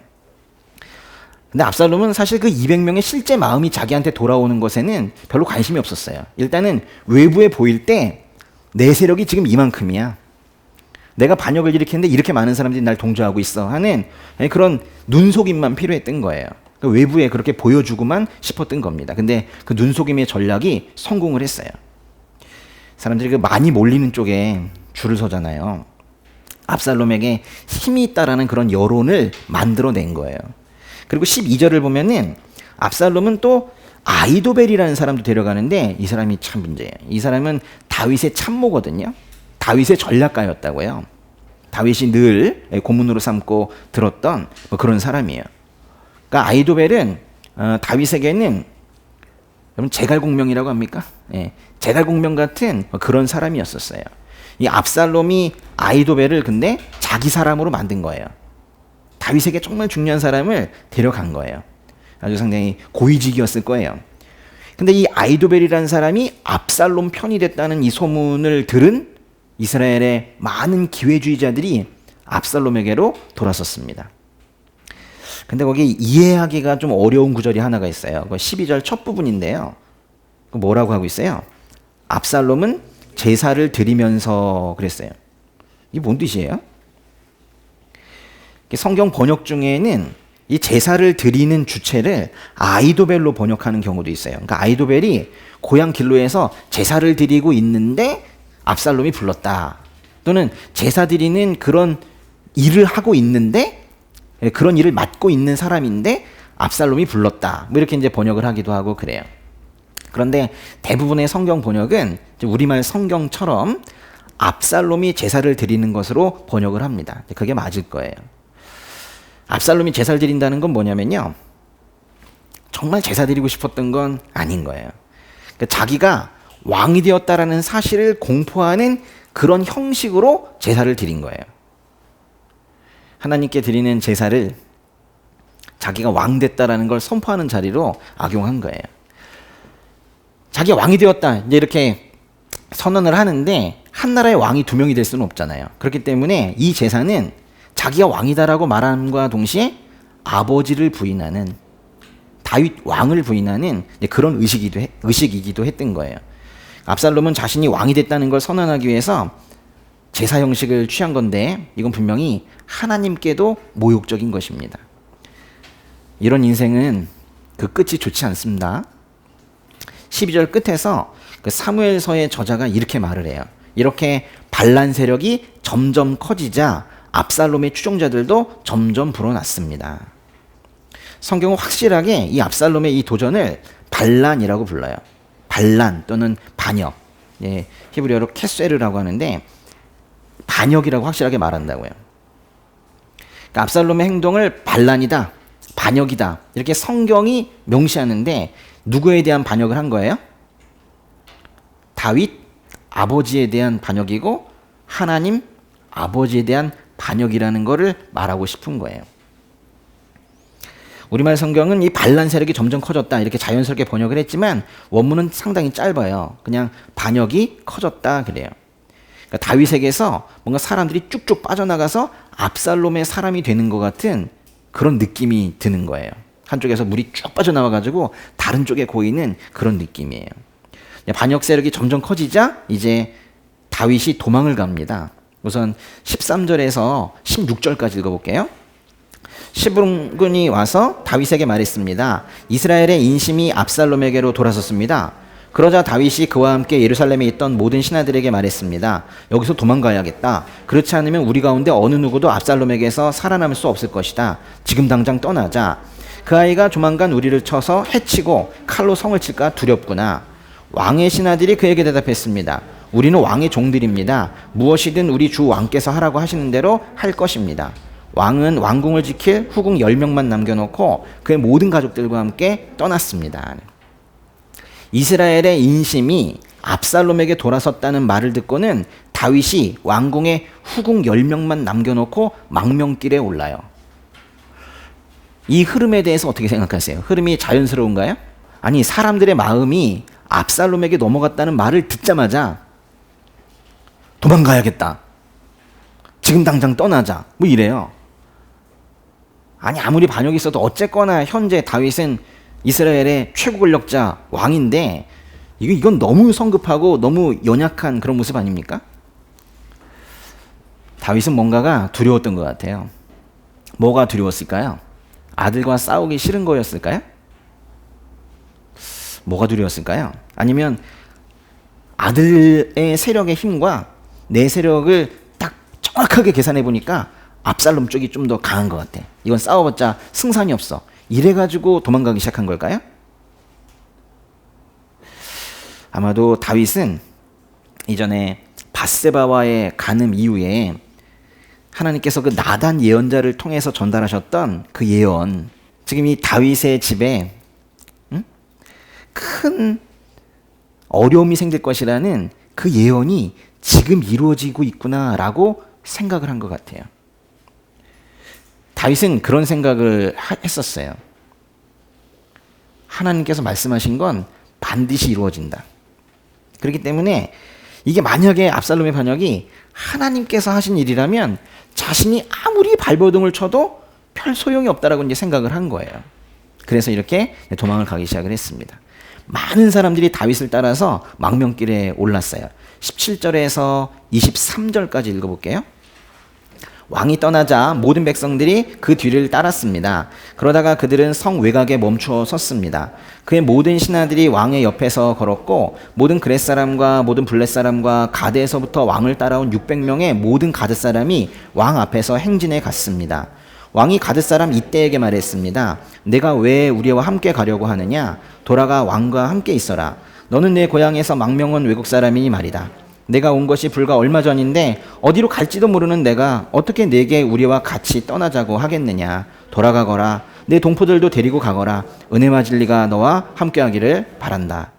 근데 압살롬은 사실 그 200명의 실제 마음이 자기한테 돌아오는 것에는 별로 관심이 없었어요. 일단은 외부에 보일 때 내 세력이 지금 이만큼이야. 내가 반역을 일으키는데 이렇게 많은 사람들이 날 동조하고 있어 하는 그런 눈속임만 필요했던 거예요. 외부에 그렇게 보여주고만 싶었던 겁니다. 근데 그 눈속임의 전략이 성공을 했어요. 사람들이 그 많이 몰리는 쪽에 줄을 서잖아요. 압살롬에게 힘이 있다라는 그런 여론을 만들어낸 거예요. 그리고 12절을 보면은 압살롬은 또 아이도벨이라는 사람도 데려가는데 이 사람이 참 문제예요. 이 사람은 다윗의 참모거든요. 다윗의 전략가였다고요. 다윗이 늘 고문으로 삼고 들었던 뭐 그런 사람이에요. 그러니까 아이도벨은 다윗에게는 여러분 제갈공명이라고 합니까? 제갈공명 같은 그런 사람이었었어요. 이 압살롬이 아이도벨을 근데 자기 사람으로 만든 거예요. 다윗에게 정말 중요한 사람을 데려간 거예요. 아주 상당히 고위직이었을 거예요. 근데 이 아이도벨이라는 사람이 압살롬 편이 됐다는 이 소문을 들은 이스라엘의 많은 기회주의자들이 압살롬에게로 돌아섰습니다. 근데 거기 이해하기가 좀 어려운 구절이 하나가 있어요. 그 12절 첫 부분인데요. 뭐라고 하고 있어요? 압살롬은 제사를 드리면서 그랬어요. 이게 뭔 뜻이에요? 성경 번역 중에는 이 제사를 드리는 주체를 아이도벨로 번역하는 경우도 있어요. 그러니까 아이도벨이 고향 길로에서 제사를 드리고 있는데 압살롬이 불렀다. 또는 제사 드리는 그런 일을 하고 있는데 그런 일을 맡고 있는 사람인데 압살롬이 불렀다. 뭐 이렇게 이제 번역을 하기도 하고 그래요. 그런데 대부분의 성경 번역은 우리말 성경처럼 압살롬이 제사를 드리는 것으로 번역을 합니다. 그게 맞을 거예요. 압살롬이 제사를 드린다는 건 뭐냐면요. 정말 제사 드리고 싶었던 건 아닌 거예요. 그러니까 자기가 왕이 되었다라는 사실을 공포하는 그런 형식으로 제사를 드린 거예요. 하나님께 드리는 제사를 자기가 왕 됐다라는 걸 선포하는 자리로 악용한 거예요. 자기가 왕이 되었다 이제 이렇게 선언을 하는데 한 나라의 왕이 두 명이 될 수는 없잖아요. 그렇기 때문에 이 제사는 자기가 왕이다라고 말함과 동시에 아버지를 부인하는 다윗 왕을 부인하는 그런 의식이기도 했던 거예요. 압살롬은 자신이 왕이 됐다는 걸 선언하기 위해서 제사 형식을 취한 건데 이건 분명히 하나님께도 모욕적인 것입니다. 이런 인생은 그 끝이 좋지 않습니다. 12절 끝에서 그 사무엘서의 저자가 이렇게 말을 해요. 이렇게 반란 세력이 점점 커지자 압살롬의 추종자들도 점점 불어났습니다. 성경은 확실하게 이 압살롬의 이 도전을 반란이라고 불러요. 반란 또는 반역. 예, 히브리어로 캐세르라고 하는데 반역이라고 확실하게 말한다고요. 그러니까 압살롬의 행동을 반란이다, 반역이다 이렇게 성경이 명시하는데 누구에 대한 반역을 한 거예요? 다윗 아버지에 대한 반역이고 하나님 아버지에 대한 반역이라는 것을 말하고 싶은 거예요. 우리말 성경은 이 반란 세력이 점점 커졌다 이렇게 자연스럽게 번역을 했지만 원문은 상당히 짧아요. 그냥 반역이 커졌다 그래요. 그러니까 다윗에게서 뭔가 사람들이 쭉쭉 빠져나가서 압살롬의 사람이 되는 것 같은 그런 느낌이 드는 거예요. 한쪽에서 물이 쭉 빠져나와가지고 다른 쪽에 고이는 그런 느낌이에요. 반역 세력이 점점 커지자 이제 다윗이 도망을 갑니다. 우선 13절에서 16절까지 읽어볼게요. 시므론군이 와서 다윗에게 말했습니다. 이스라엘의 인심이 압살롬에게로 돌아섰습니다. 그러자 다윗이 그와 함께 예루살렘에 있던 모든 신하들에게 말했습니다. 여기서 도망가야겠다. 그렇지 않으면 우리 가운데 어느 누구도 압살롬에게서 살아남을 수 없을 것이다. 지금 당장 떠나자. 그 아이가 조만간 우리를 쳐서 해치고 칼로 성을 칠까 두렵구나. 왕의 신하들이 그에게 대답했습니다. 우리는 왕의 종들입니다. 무엇이든 우리 주 왕께서 하라고 하시는 대로 할 것입니다. 왕은 왕궁을 지킬 후궁 10명만 남겨놓고 그의 모든 가족들과 함께 떠났습니다. 이스라엘의 인심이 압살롬에게 돌아섰다는 말을 듣고는 다윗이 왕궁에 후궁 10명만 남겨놓고 망명길에 올라요. 이 흐름에 대해서 어떻게 생각하세요? 흐름이 자연스러운가요? 아니 사람들의 마음이 압살롬에게 넘어갔다는 말을 듣자마자 도망가야겠다. 지금 당장 떠나자. 뭐 이래요. 아니 아무리 반역이 있어도 어쨌거나 현재 다윗은 이스라엘의 최고 권력자 왕인데 이건 너무 성급하고 너무 연약한 그런 모습 아닙니까? 다윗은 뭔가가 두려웠던 것 같아요. 뭐가 두려웠을까요? 아들과 싸우기 싫은 거였을까요? 뭐가 두려웠을까요? 아니면 아들의 세력의 힘과 내 세력을 딱 정확하게 계산해 보니까 압살롬 쪽이 좀 더 강한 것 같아. 이건 싸워봤자 승산이 없어. 이래가지고 도망가기 시작한 걸까요? 아마도 다윗은 이전에 밧세바와의 간음 이후에 하나님께서 그 나단 예언자를 통해서 전달하셨던 그 예언, 지금 이 다윗의 집에 큰 어려움이 생길 것이라는 그 예언이 지금 이루어지고 있구나라고 생각을 한 것 같아요. 다윗은 그런 생각을 했었어요. 하나님께서 말씀하신 건 반드시 이루어진다. 그렇기 때문에 이게 만약에 압살롬의 반역이 하나님께서 하신 일이라면 자신이 아무리 발버둥을 쳐도 별 소용이 없다라고 이제 생각을 한 거예요. 그래서 이렇게 도망을 가기 시작을 했습니다. 많은 사람들이 다윗을 따라서 망명길에 올랐어요. 17절에서 23절까지 읽어볼게요. 왕이 떠나자 모든 백성들이 그 뒤를 따랐습니다. 그러다가 그들은 성 외곽에 멈추어 섰습니다. 그의 모든 신하들이 왕의 옆에서 걸었고 모든 그렛 사람과 모든 블렛 사람과 가드에서부터 왕을 따라온 600명의 모든 가드 사람이 왕 앞에서 행진해 갔습니다. 왕이 가드 사람 이때에게 말했습니다. 내가 왜 우리와 함께 가려고 하느냐? 돌아가 왕과 함께 있어라. 너는 내 고향에서 망명한 외국 사람이니 말이다. 내가 온 것이 불과 얼마 전인데 어디로 갈지도 모르는 내가 어떻게 내게 우리와 같이 떠나자고 하겠느냐. 돌아가거라. 내 동포들도 데리고 가거라. 은혜와 진리가 너와 함께하기를 바란다.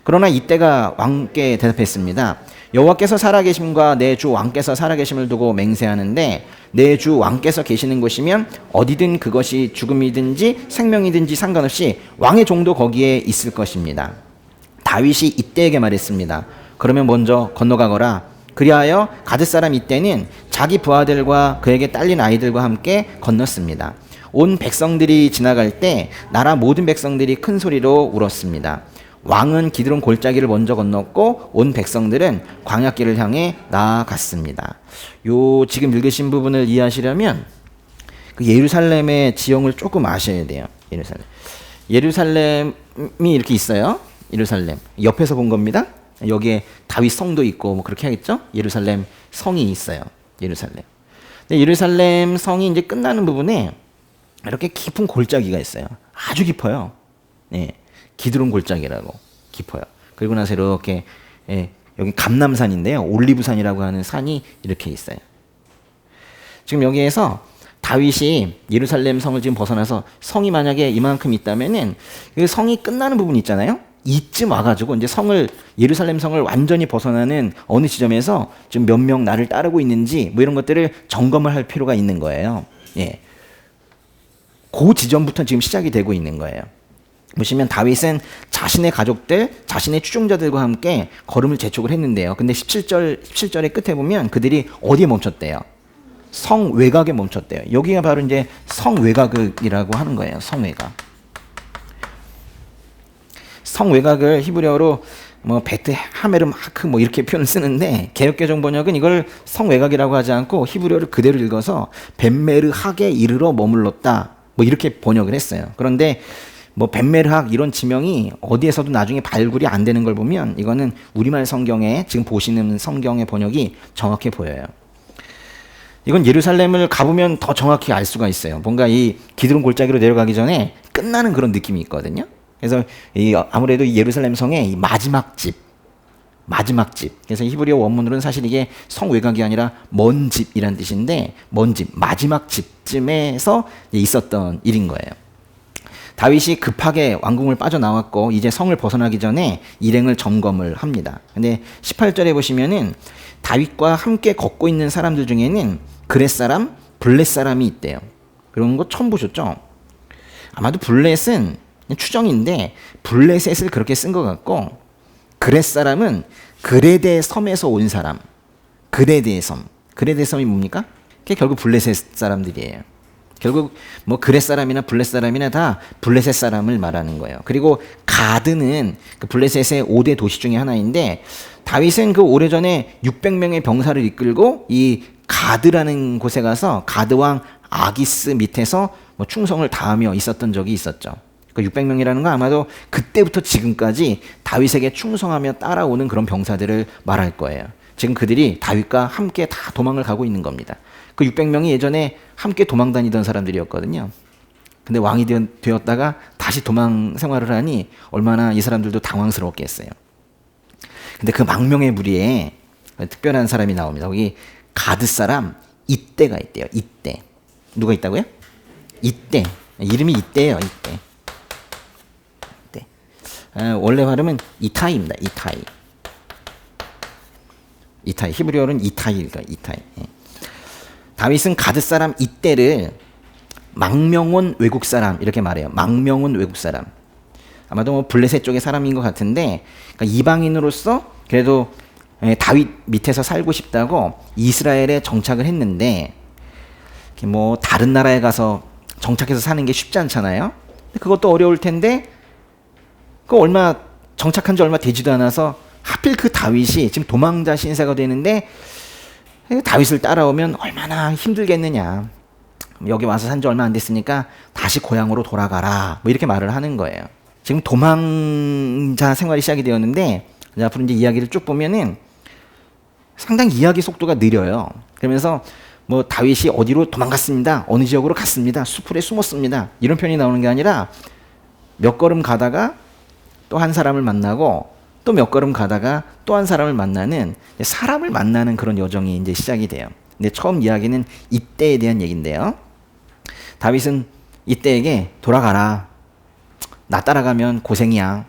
그러나 이때가 왕께 대답했습니다. 여호와께서 살아계심과 내 주 왕께서 살아계심을 두고 맹세하는데 내 주 왕께서 계시는 곳이면 어디든 그것이 죽음이든지 생명이든지 상관없이 왕의 종도 거기에 있을 것입니다. 다윗이 이때에게 말했습니다. 그러면 먼저 건너가거라. 그리하여 가드 사람 이때는 자기 부하들과 그에게 딸린 아이들과 함께 건넜습니다. 온 백성들이 지나갈 때 나라 모든 백성들이 큰 소리로 울었습니다. 왕은 기드론 골짜기를 먼저 건넜고 온 백성들은 광야길을 향해 나아갔습니다. 요 지금 읽으신 부분을 이해하시려면 그 예루살렘의 지형을 조금 아셔야 돼요. 예루살렘이 이렇게 있어요. 예루살렘 옆에서 본 겁니다. 여기에 다윗 성도 있고 뭐 그렇게 하겠죠. 예루살렘 성이 있어요. 예루살렘. 근데 예루살렘 성이 이제 끝나는 부분에 이렇게 깊은 골짜기가 있어요. 아주 깊어요. 예. 기드론 골짜기라고 깊어요. 그리고 나서 이렇게 여기 감남산인데요. 올리브산이라고 하는 산이 이렇게 있어요. 지금 여기에서 다윗이 예루살렘 성을 지금 벗어나서 성이 만약에 이만큼 있다면은 그 성이 끝나는 부분 있잖아요. 이쯤 와가지고 이제 예루살렘 성을 완전히 벗어나는 어느 지점에서 지금 몇 명 나를 따르고 있는지 뭐 이런 것들을 점검을 할 필요가 있는 거예요. 예. 그 지점부터 지금 시작이 되고 있는 거예요. 보시면 다윗은 자신의 가족들, 자신의 추종자들과 함께 걸음을 재촉을 했는데요. 근데 17절의 끝에 보면 그들이 어디에 멈췄대요? 성 외곽에 멈췄대요. 여기가 바로 이제 성 외곽이라고 하는 거예요. 성 외곽. 성 외곽을 히브리어로 뭐 베트 하메르마크 뭐 이렇게 표현을 쓰는데 개역개정 번역은 이걸 성 외곽이라고 하지 않고 히브리어를 그대로 읽어서 벤메르학에 이르러 머물렀다. 뭐 이렇게 번역을 했어요. 그런데 뭐 벤메르학 이런 지명이 어디에서도 나중에 발굴이 안 되는 걸 보면 이거는 우리말 성경에 지금 보시는 성경의 번역이 정확해 보여요. 이건 예루살렘을 가보면 더 정확히 알 수가 있어요. 뭔가 이 기드론 골짜기로 내려가기 전에 끝나는 그런 느낌이 있거든요. 그래서 아무래도 이 예루살렘 성의 이 마지막 집. 그래서 히브리어 원문으로는 사실 이게 성 외곽이 아니라 먼 집이란 뜻인데 먼 집, 마지막 집쯤에서 있었던 일인 거예요. 다윗이 급하게 왕궁을 빠져나왔고 이제 성을 벗어나기 전에 일행을 점검을 합니다. 근데 18절에 보시면은 다윗과 함께 걷고 있는 사람들 중에는 그렛 사람, 블렛 사람이 있대요. 그런 거 처음 보셨죠? 아마도 블렛은 추정인데 블레셋을 그렇게 쓴 것 같고 그렛 사람은 그레데 섬에서 온 사람. 그레데 섬. 그레데 섬이 뭡니까? 그게 결국 블레셋 사람들이에요. 결국 뭐 그렛 사람이나 블렛 사람이나 다 블레셋 사람을 말하는 거예요. 그리고 가드는 그 블레셋의 5대 도시 중에 하나인데 다윗은 그 오래전에 600명의 병사를 이끌고 이 가드라는 곳에 가서 가드 왕 아기스 밑에서 뭐 충성을 다하며 있었던 적이 있었죠. 그 600명이라는 건 아마도 그때부터 지금까지 다윗에게 충성하며 따라오는 그런 병사들을 말할 거예요. 지금 그들이 다윗과 함께 다 도망을 가고 있는 겁니다. 그 600명이 예전에 함께 도망 다니던 사람들이었거든요. 근데 왕이 되었다가 다시 도망 생활을 하니 얼마나 이 사람들도 당황스러웠겠어요. 근데 그 망명의 무리에 특별한 사람이 나옵니다. 거기 가드 사람 이때가 있대요. 이때. 누가 있다고요? 이때. 이름이 이때예요. 이때. 원래 발음은 이타이입니다. 이타이. 히브리어는 이타이가 이타이. 다윗은 가드 사람 이때를 망명온 외국 사람 이렇게 말해요. 망명온 외국 사람. 아마도 뭐 블레셋 쪽의 사람인 것 같은데, 그러니까 이방인으로서 그래도 다윗 밑에서 살고 싶다고 이스라엘에 정착을 했는데, 뭐 다른 나라에 가서 정착해서 사는 게 쉽지 않잖아요. 그것도 어려울 텐데, 그 정착한 지 얼마 되지도 않아서 하필 그 다윗이 지금 도망자 신세가 되는데, 다윗을 따라오면 얼마나 힘들겠느냐. 여기 와서 산 지 얼마 안 됐으니까 다시 고향으로 돌아가라. 뭐 이렇게 말을 하는 거예요. 지금 도망자 생활이 시작이 되었는데, 앞으로 이제 이야기를 쭉 보면은 상당히 이야기 속도가 느려요. 그러면서 뭐 다윗이 어디로 도망갔습니다. 어느 지역으로 갔습니다. 수풀에 숨었습니다. 이런 표현이 나오는 게 아니라 몇 걸음 가다가 또 한 사람을 만나고 또 몇 걸음 가다가 또 한 사람을 만나는, 사람을 만나는 그런 여정이 이제 시작이 돼요. 근데 처음 이야기는 이때에 대한 얘기인데요. 다윗은 이때에게 돌아가라. 나 따라가면 고생이야.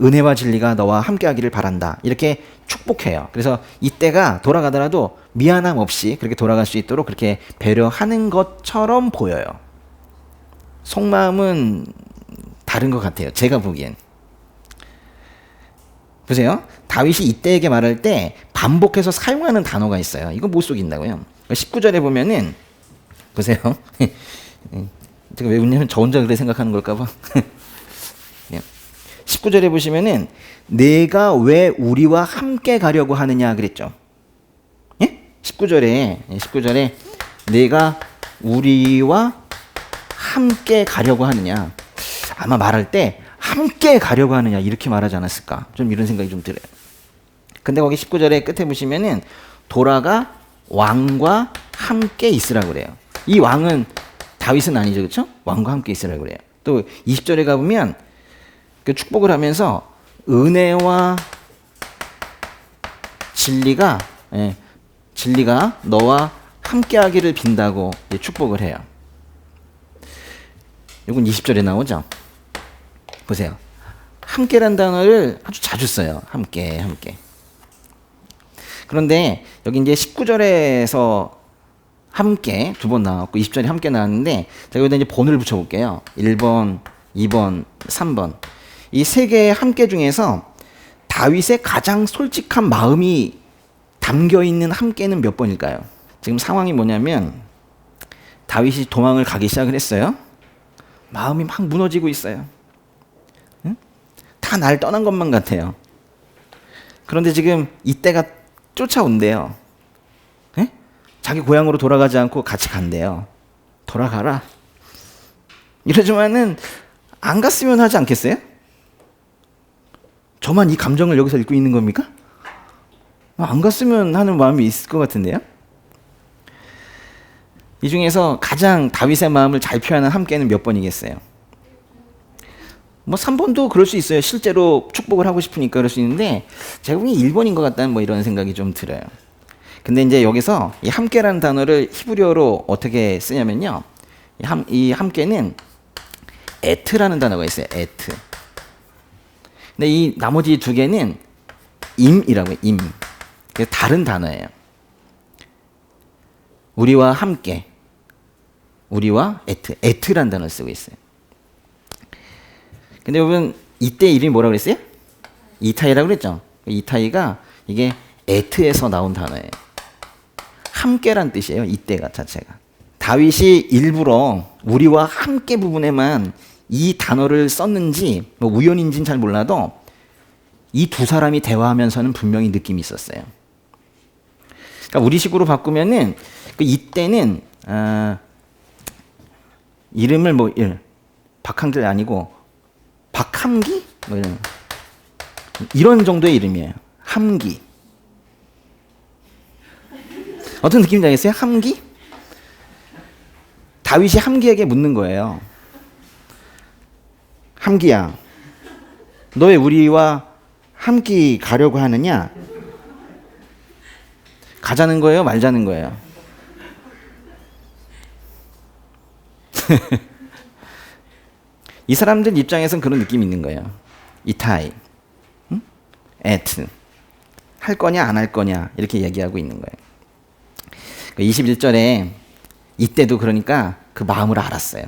은혜와 진리가 너와 함께하기를 바란다. 이렇게 축복해요. 그래서 이때가 돌아가더라도 미안함 없이 그렇게 돌아갈 수 있도록 그렇게 배려하는 것처럼 보여요. 속마음은 다른 것 같아요. 제가 보기엔. 보세요. 다윗이 이때에게 말할 때 반복해서 사용하는 단어가 있어요. 이거 못 속인다고요. 19절에 보면은, 보세요. 제가 왜 웃냐면 저 혼자 그래 생각하는 걸까봐. 19절에 보시면은 내가 왜 우리와 함께 가려고 하느냐 그랬죠. 예? 19절에 내가 우리와 함께 가려고 하느냐. 아마 말할 때 함께 가려고 하느냐 이렇게 말하지 않았을까. 좀 이런 생각이 좀 들어요. 근데 거기 19절에 끝에 보시면은 돌아가 왕과 함께 있으라고 그래요. 이 왕은 다윗은 아니죠. 그렇죠? 왕과 함께 있으라고 그래요. 또 20절에 가보면 그 축복을 하면서 은혜와 진리가 너와 함께하기를 빈다고 축복을 해요. 이건 20절에 나오죠. 보세요. 함께란 단어를 아주 자주 써요. 함께. 그런데 여기 이제 19절에서 함께 두 번 나왔고 20절에 함께 나왔는데, 제가 여기다 이제 번호를 붙여볼게요. 1번, 2번, 3번. 이 세 개의 함께 중에서 다윗의 가장 솔직한 마음이 담겨 있는 함께는 몇 번일까요? 지금 상황이 뭐냐면 다윗이 도망을 가기 시작을 했어요. 마음이 막 무너지고 있어요. 응? 다 날 떠난 것만 같아요. 그런데 지금 이때가 쫓아온대요. 에? 자기 고향으로 돌아가지 않고 같이 간대요. 돌아가라. 이러지만은 안 갔으면 하지 않겠어요? 저만 이 감정을 여기서 읽고 있는 겁니까? 안 갔으면 하는 마음이 있을 것 같은데요? 이 중에서 가장 다윗의 마음을 잘 표현한 함께는 몇 번이겠어요? 뭐 3번도 그럴 수 있어요. 실제로 축복을 하고 싶으니까 그럴 수 있는데, 제가 보기엔 1번인 것 같다는 뭐 이런 생각이 좀 들어요. 근데 이제 여기서 이 함께라는 단어를 히브리어로 어떻게 쓰냐면요. 이 함께는 에트라는 단어가 있어요. 에트. 근데 이 나머지 두 개는 임이라고 해요. 임. 그래서 다른 단어예요. 우리와 함께. 우리와 에트라는 단어를 쓰고 있어요. 근데 여러분 이때 이름이 뭐라고 그랬어요? 이타이라고 그랬죠? 이타이가 이게 에트에서 나온 단어예요. 함께란 뜻이에요. 이때가 자체가. 다윗이 일부러 우리와 함께 부분에만 이 단어를 썼는지 뭐 우연인지는 잘 몰라도 이 두 사람이 대화하면서는 분명히 느낌이 있었어요. 그러니까 우리식으로 바꾸면은 그 이때는 이름을 뭐 박항길 아니고 박함기 뭐 이런 정도의 이름이에요. 함기. 어떤 느낌인지 알겠어요? 함기? 다윗이 함기에게 묻는 거예요. 함기야, 너 왜 우리와 함께 가려고 하느냐? 가자는 거예요? 말자는 거예요? 이 사람들 입장에선 그런 느낌이 있는 거예요. 이타이, 응? 에트. 할 거냐 안 할 거냐 이렇게 얘기하고 있는 거예요. 21절에 이때도 그러니까 그 마음을 알았어요.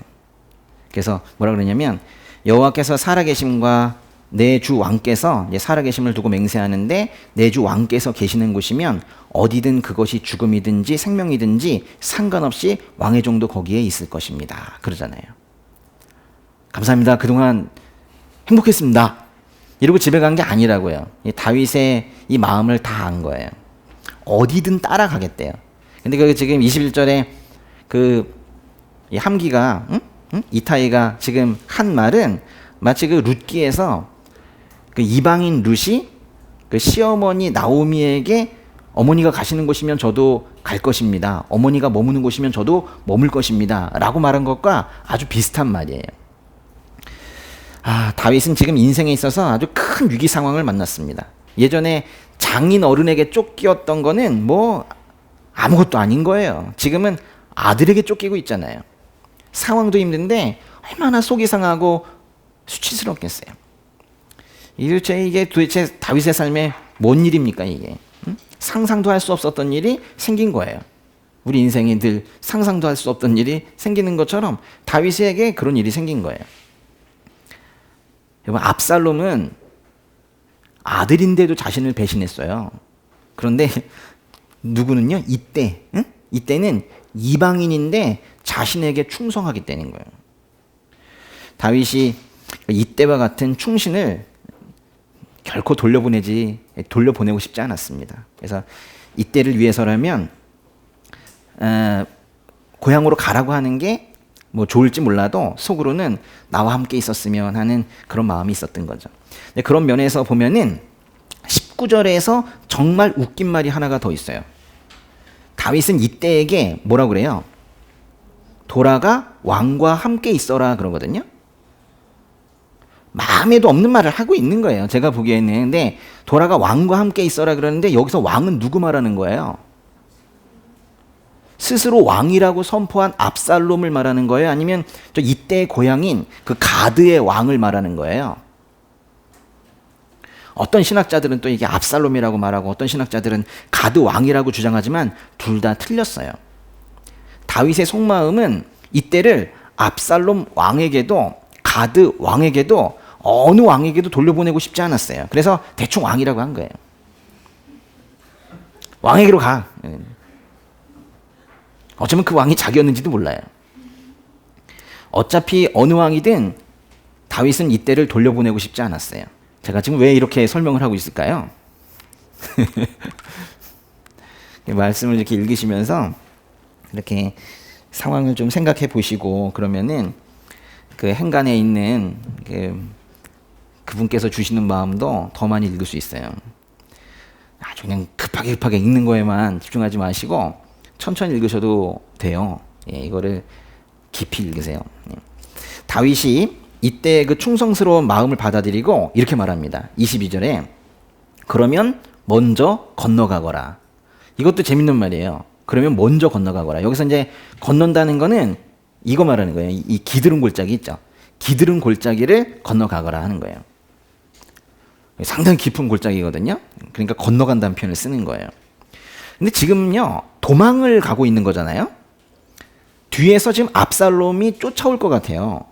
그래서 뭐라 그러냐면 여호와께서 살아계심과 내 주 왕께서 이제 살아계심을 두고 맹세하는데 내 주 왕께서 계시는 곳이면 어디든 그것이 죽음이든지 생명이든지 상관없이 왕의 종도 거기에 있을 것입니다. 그러잖아요. 감사합니다. 그동안 행복했습니다. 이러고 집에 간 게 아니라고요. 다윗의 이 마음을 다 안 거예요. 어디든 따라가겠대요. 근데 그 지금 21절에 이 함기가 이타이가 지금 한 말은 마치 그 룻기에서 그 이방인 룻이 그 시어머니 나오미에게 어머니가 가시는 곳이면 저도 갈 것입니다. 어머니가 머무는 곳이면 저도 머물 것입니다. 라고 말한 것과 아주 비슷한 말이에요. 다윗은 지금 인생에 있어서 아주 큰 위기 상황을 만났습니다. 예전에 장인 어른에게 쫓기었던 거는 뭐 아무것도 아닌 거예요. 지금은 아들에게 쫓기고 있잖아요. 상황도 힘든데 얼마나 속이 상하고 수치스럽겠어요. 이게 도대체 다윗의 삶에 뭔 일입니까 이게? 상상도 할 수 없었던 일이 생긴 거예요. 우리 인생에 늘 상상도 할 수 없던 일이 생기는 것처럼 다윗에게 그런 일이 생긴 거예요. 여러분, 압살롬은 아들인데도 자신을 배신했어요. 그런데 누구는요? 이때는 이방인인데 자신에게 충성하기 때문인 거예요. 다윗이 이때와 같은 충신을 결코 돌려보내고 싶지 않았습니다. 그래서 이때를 위해서라면 고향으로 가라고 하는 게 뭐 좋을지 몰라도 속으로는 나와 함께 있었으면 하는 그런 마음이 있었던 거죠. 근데 그런 면에서 보면은 19절에서 정말 웃긴 말이 하나가 더 있어요. 다윗은 이때에게 뭐라고 그래요? 돌아가 왕과 함께 있어라 그러거든요. 마음에도 없는 말을 하고 있는 거예요. 제가 보기에는. 근데 돌아가 왕과 함께 있어라 그러는데 여기서 왕은 누구 말하는 거예요? 스스로 왕이라고 선포한 압살롬을 말하는 거예요? 아니면 저 이때의 고향인 그 가드의 왕을 말하는 거예요? 어떤 신학자들은 또 이게 압살롬이라고 말하고 어떤 신학자들은 가드 왕이라고 주장하지만 둘 다 틀렸어요. 다윗의 속마음은 이때를 압살롬 왕에게도 가드 왕에게도 어느 왕에게도 돌려보내고 싶지 않았어요. 그래서 대충 왕이라고 한 거예요. 왕에게로 가. 어쩌면 그 왕이 자기였는지도 몰라요. 어차피 어느 왕이든 다윗은 이때를 돌려보내고 싶지 않았어요. 제가 지금 왜 이렇게 설명을 하고 있을까요? 말씀을 이렇게 읽으시면서 이렇게 상황을 좀 생각해 보시고 그러면은 그 행간에 있는 그분께서 주시는 마음도 더 많이 읽을 수 있어요. 아주 그냥 급하게 읽는 거에만 집중하지 마시고 천천히 읽으셔도 돼요. 이거를 깊이 읽으세요. 다윗이 이때 그 충성스러운 마음을 받아들이고 이렇게 말합니다. 22절에 그러면 먼저 건너가거라. 이것도 재밌는 말이에요. 그러면 먼저 건너가거라. 여기서 이제 건넌다는 거는 이거 말하는 거예요. 이 기드론 골짜기 있죠. 기드론 골짜기를 건너가거라 하는 거예요. 상당히 깊은 골짜기거든요. 그러니까 건너간다는 표현을 쓰는 거예요. 근데 지금요, 도망을 가고 있는 거잖아요. 뒤에서 지금 압살롬이 쫓아올 것 같아요.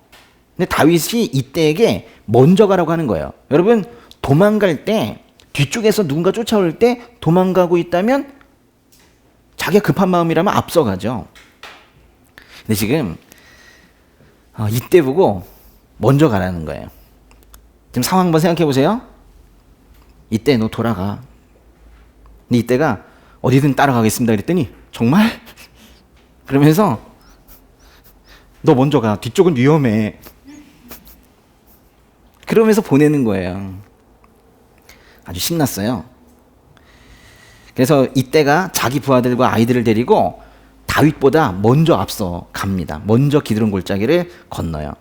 근데 다윗이 이때에게 먼저 가라고 하는 거예요. 여러분, 도망갈 때 뒤쪽에서 누군가 쫓아올 때 도망가고 있다면 자기가 급한 마음이라면 앞서가죠. 근데 지금 이때 보고 먼저 가라는 거예요. 지금 상황 한번 생각해 보세요. 이때 너 돌아가. 근데 이때가 어디든 따라가겠습니다 그랬더니 정말? 그러면서 너 먼저 가. 뒤쪽은 위험해. 그러면서 보내는 거예요. 아주 신났어요. 그래서 이때가 자기 부하들과 아이들을 데리고 다윗보다 먼저 앞서 갑니다. 먼저 기드론 골짜기를 건너요.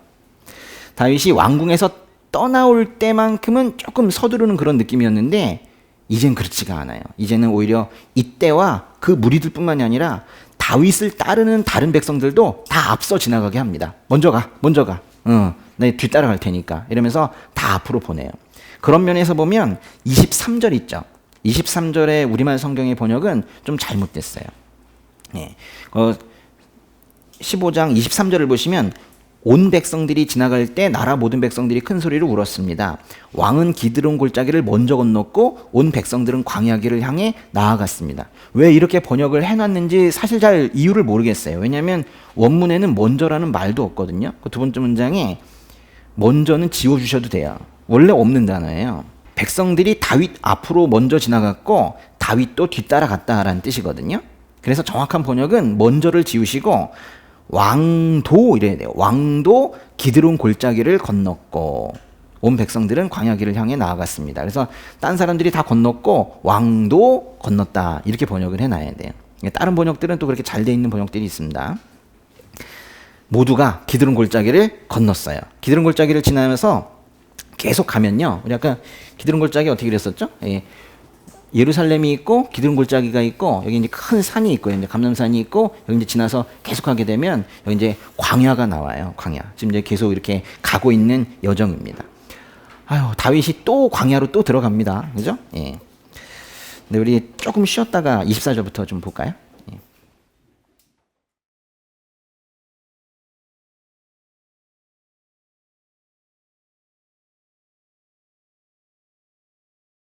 다윗이 왕궁에서 떠나올 때만큼은 조금 서두르는 그런 느낌이었는데 이젠 그렇지가 않아요. 이제는 오히려 이때와 그 무리들뿐만이 아니라 다윗을 따르는 다른 백성들도 다 앞서 지나가게 합니다. 먼저 가. 내 뒤따라갈 테니까. 이러면서 다 앞으로 보내요. 그런 면에서 보면 23절 있죠. 23절의 우리말 성경의 번역은 좀 잘못됐어요. 15장 23절을 보시면 온 백성들이 지나갈 때 나라 모든 백성들이 큰 소리로 울었습니다. 왕은 기드론 골짜기를 먼저 건넜고 온 백성들은 광야길을 향해 나아갔습니다. 왜 이렇게 번역을 해놨는지 사실 잘 이유를 모르겠어요. 왜냐하면 원문에는 먼저라는 말도 없거든요. 그 두 번째 문장에 먼저는 지워주셔도 돼요. 원래 없는 단어예요. 백성들이 다윗 앞으로 먼저 지나갔고 다윗도 뒤따라갔다라는 뜻이거든요. 그래서 정확한 번역은 먼저를 지우시고 왕도 이래야 돼요. 왕도 기드론 골짜기를 건넜고 온 백성들은 광야길을 향해 나아갔습니다. 그래서 딴 사람들이 다 건넜고 왕도 건넜다 이렇게 번역을 해놔야 돼요. 다른 번역들은 또 그렇게 잘 돼 있는 번역들이 있습니다. 모두가 기드론 골짜기를 건넜어요. 기드론 골짜기를 지나면서 계속 가면요. 우리 아까 기드론 골짜기 어떻게 그랬었죠? 예루살렘이 있고 기드론 골짜기가 있고 여기 이제 큰 산이 있고 이제 감람산이 있고 여기 이제 지나서 계속 가게 되면 여기 이제 광야가 나와요. 광야. 지금 이제 계속 이렇게 가고 있는 여정입니다. 아유, 다윗이 또 광야로 또 들어갑니다. 그죠? 예. 근데 우리 조금 쉬었다가 24절부터 좀 볼까요?